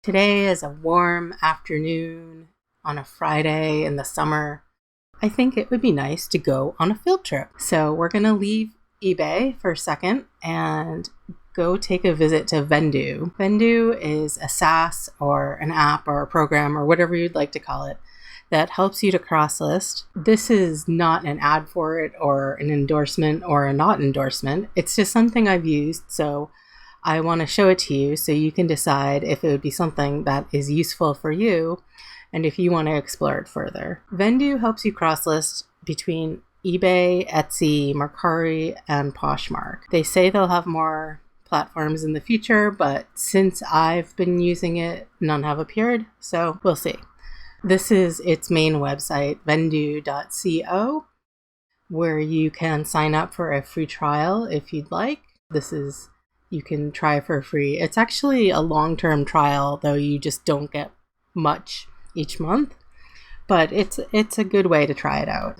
Today is a warm afternoon on a Friday in the summer. I think it would be nice to go on a field trip. So we're going to leave eBay for a second and go take a visit to Vendoo. Vendoo is a SaaS or an app or a program or whatever you'd like to call it that helps you to cross-list. This is not an ad for it or an endorsement or a not endorsement. It's just something I've used, so I want to show it to you so you can decide if it would be something that is useful for you and if you want to explore it further. Vendoo helps you cross-list between eBay, Etsy, Mercari, and Poshmark. They say they'll have more platforms in the future, but since I've been using it, none have appeared, so we'll see. This is its main website, vendoo.co, where you can sign up for a free trial if you'd like. You can try for free. It's actually a long-term trial, though you just don't get much each month, but it's a good way to try it out.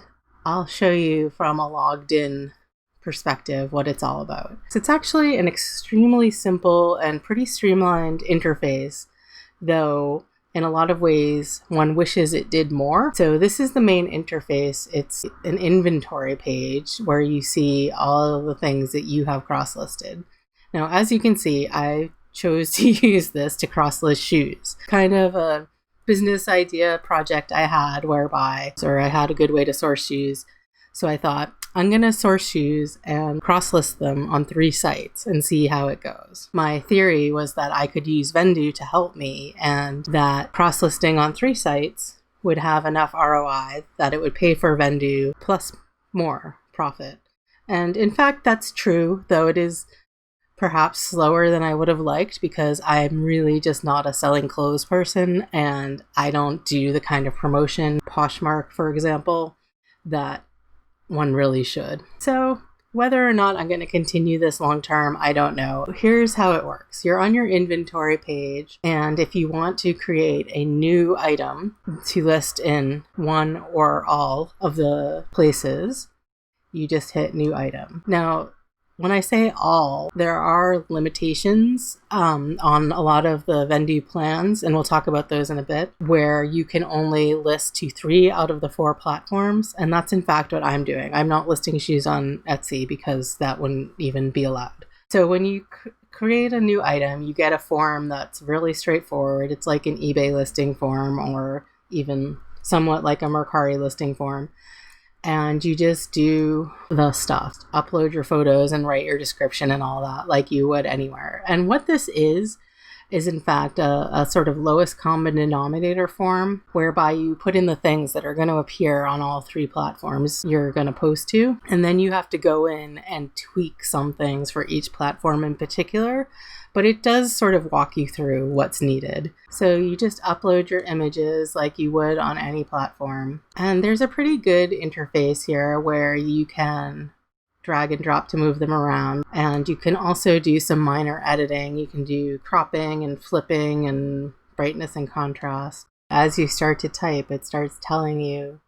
I'll show you from a logged in perspective what it's all about. So it's actually an extremely simple and pretty streamlined interface, though in a lot of ways one wishes it did more. So this is the main interface. It's an inventory page where you see all of the things that you have cross-listed. Now, as you can see, I chose to use this to cross-list shoes. Kind of a business idea project I had I had a good way to source shoes. So I thought, I'm going to source shoes and cross-list them on 3 sites and see how it goes. My theory was that I could use Vendoo to help me and that cross-listing on 3 sites would have enough ROI that it would pay for Vendoo plus more profit. And in fact, that's true, though it is perhaps slower than I would have liked because I'm really just not a selling clothes person and I don't do the kind of promotion, Poshmark, for example, that one really should. So whether or not I'm going to continue this long term, I don't know. Here's how it works. You're on your inventory page, and if you want to create a new item to list in one or all of the places, you just hit new item. Now, when I say all, there are limitations on a lot of the Vendoo plans, and we'll talk about those in a bit, where you can only list to 3 out of the 4 platforms, and that's in fact what I'm doing. I'm not listing shoes on Etsy because that wouldn't even be allowed. So when you create a new item, you get a form that's really straightforward. It's like an eBay listing form or even somewhat like a Mercari listing form. And you just do the stuff, upload your photos and write your description and all that like you would anywhere. And what this is in fact a sort of lowest common denominator form whereby you put in the things that are going to appear on all 3 platforms you're going to post to. And then you have to go in and tweak some things for each platform in particular. But it does sort of walk you through what's needed. So you just upload your images like you would on any platform. And there's a pretty good interface here where you can drag and drop to move them around. And you can also do some minor editing. You can do cropping and flipping and brightness and contrast. As you start to type, it starts telling you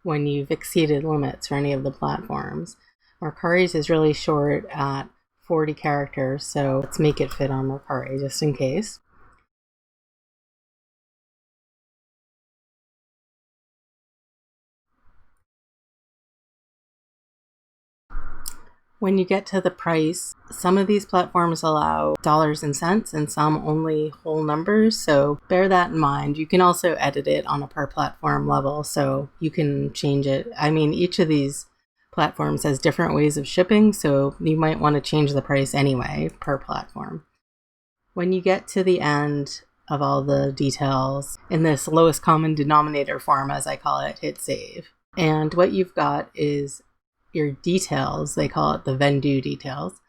when you've exceeded limits for any of the platforms. Mercari's is really short at 40 characters, so let's make it fit on Mercari just in case. When you get to the price, some of these platforms allow dollars and cents and some only whole numbers, so bear that in mind. You can also edit it on a per platform level, so you can change it. I mean, each of these platforms has different ways of shipping, so you might want to change the price anyway per platform. When you get to the end of all the details, in this lowest common denominator form, as I call it, hit save. And what you've got is your details. They call it the Vendoo details.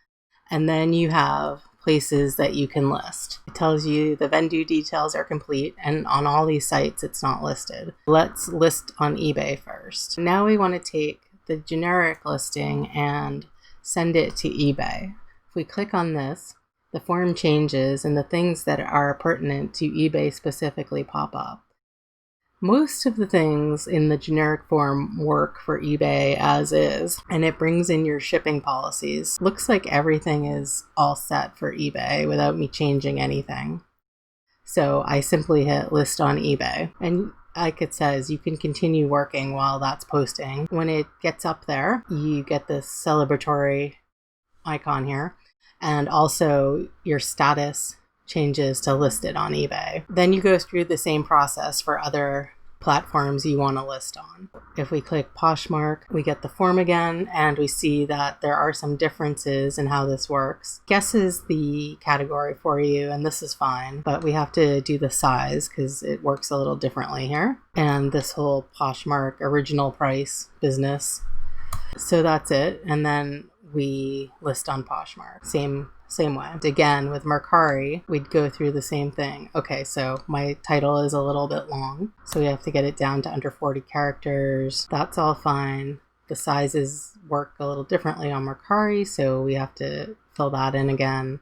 And then you have places that you can list. It tells you the Vendoo details are complete, and on all these sites it's not listed. Let's list on eBay first. Now we want to take the generic listing and send it to eBay. If we click on this, the form changes and the things that are pertinent to eBay specifically pop up. Most of the things in the generic form work for eBay as is, and it brings in your shipping policies. Looks like everything is all set for eBay without me changing anything. So I simply hit list on eBay, and like it says, you can continue working while that's posting. When it gets up there, you get this celebratory icon here, and also your status changes to listed on eBay. Then you go through the same process for other platforms you want to list on. If we click Poshmark, we get the form again, and we see that there are some differences in how this works. Guesses the category for you, and this is fine, but we have to do the size because it works a little differently here. And this whole Poshmark original price business. So that's it. And then we list on Poshmark. Same way. Again, with Mercari, we'd go through the same thing. Okay, so my title is a little bit long, so we have to get it down to under 40 characters. That's all fine. The sizes work a little differently on Mercari, so we have to fill that in again.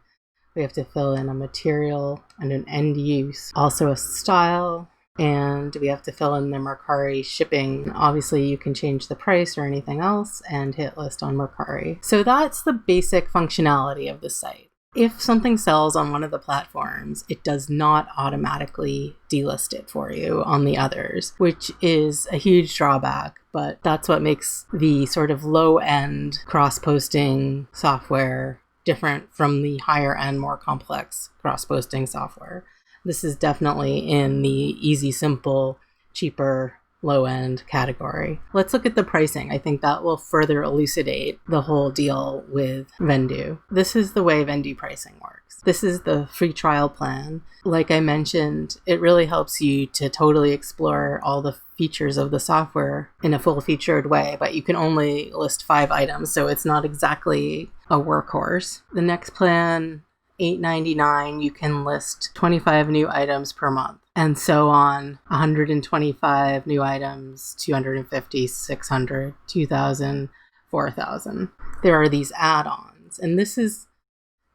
We have to fill in a material and an end use, also a style, and we have to fill in the Mercari shipping. Obviously, you can change the price or anything else and hit list on Mercari. So that's the basic functionality of the site. If something sells on one of the platforms, it does not automatically delist it for you on the others, which is a huge drawback, but that's what makes the sort of low-end cross-posting software different from the higher-end, more complex cross-posting software. This is definitely in the easy, simple, cheaper, low-end category. Let's look at the pricing. I think that will further elucidate the whole deal with Vendoo. This is the way Vendoo pricing works. This is the free trial plan. Like I mentioned, it really helps you to totally explore all the features of the software in a full-featured way, but you can only list 5 items, so it's not exactly a workhorse. The next plan, $8.99, you can list 25 new items per month, and so on. 125 new items, 250, 600, 2,000, 4,000. There are these add-ons, and this is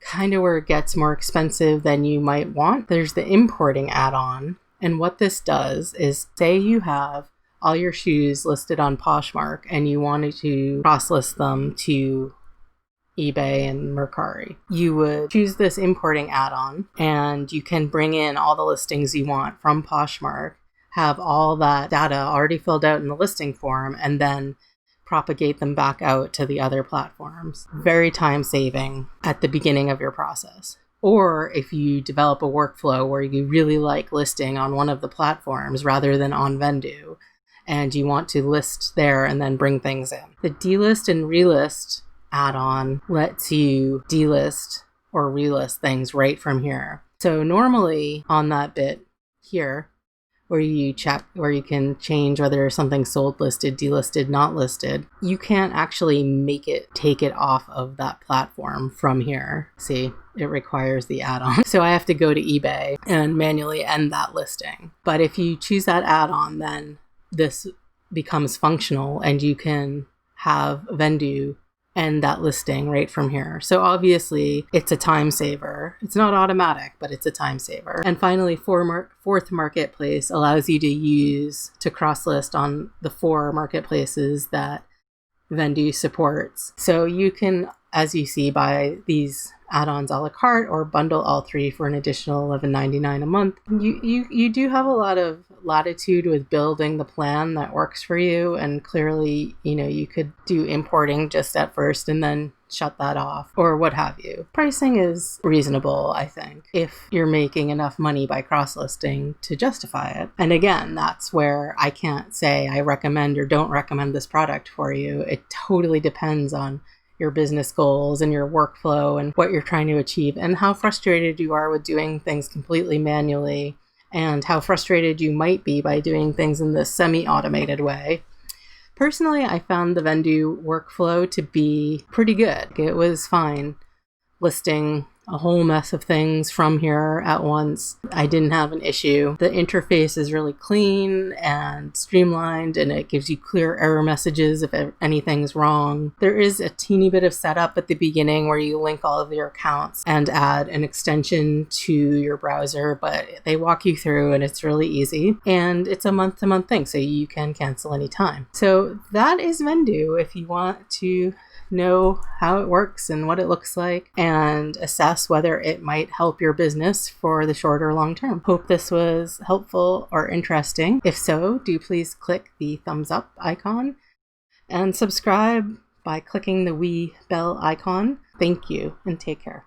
kind of where it gets more expensive than you might want. There's the importing add-on, and what this does is, say you have all your shoes listed on Poshmark and you wanted to cross-list them to eBay and Mercari. You would choose this importing add-on, and you can bring in all the listings you want from Poshmark, have all that data already filled out in the listing form, and then propagate them back out to the other platforms. Very time-saving at the beginning of your process. Or if you develop a workflow where you really like listing on one of the platforms rather than on Vendoo, and you want to list there and then bring things in. The delist and relist add-on lets you delist or relist things right from here. So normally on that bit here, where you can change whether something's sold, listed, delisted, not listed, you can't actually take it off of that platform from here. See, it requires the add-on. So I have to go to eBay and manually end that listing. But if you choose that add-on, then this becomes functional and you can have Vendoo and that listing right from here. So obviously it's a time saver. It's not automatic, but it's a time saver. And finally, fourth marketplace allows you to cross list on the 4 marketplaces that Vendoo supports. So you can, as you see, buy these add-ons a la carte or bundle all 3 for an additional $11.99 a month. You do have a lot of latitude with building the plan that works for you, and clearly, you could do importing just at first and then shut that off or what have you. Pricing is reasonable, I think, if you're making enough money by cross-listing to justify it. And again, that's where I can't say I recommend or don't recommend this product for you. It totally depends on your business goals and your workflow and what you're trying to achieve and how frustrated you are with doing things completely manually and how frustrated you might be by doing things in this semi-automated way. Personally, I found the Vendoo workflow to be pretty good. It was fine listing a whole mess of things from here at once. I didn't have an issue. The interface is really clean and streamlined, and it gives you clear error messages if anything's wrong. There is a teeny bit of setup at the beginning where you link all of your accounts and add an extension to your browser, but they walk you through and it's really easy. And it's a month-to-month thing, so you can cancel anytime. So that is Vendoo if you want to know how it works and what it looks like, and assess whether it might help your business for the short or long term. Hope this was helpful or interesting. If so, do please click the thumbs up icon and subscribe by clicking the wee bell icon. Thank you and take care.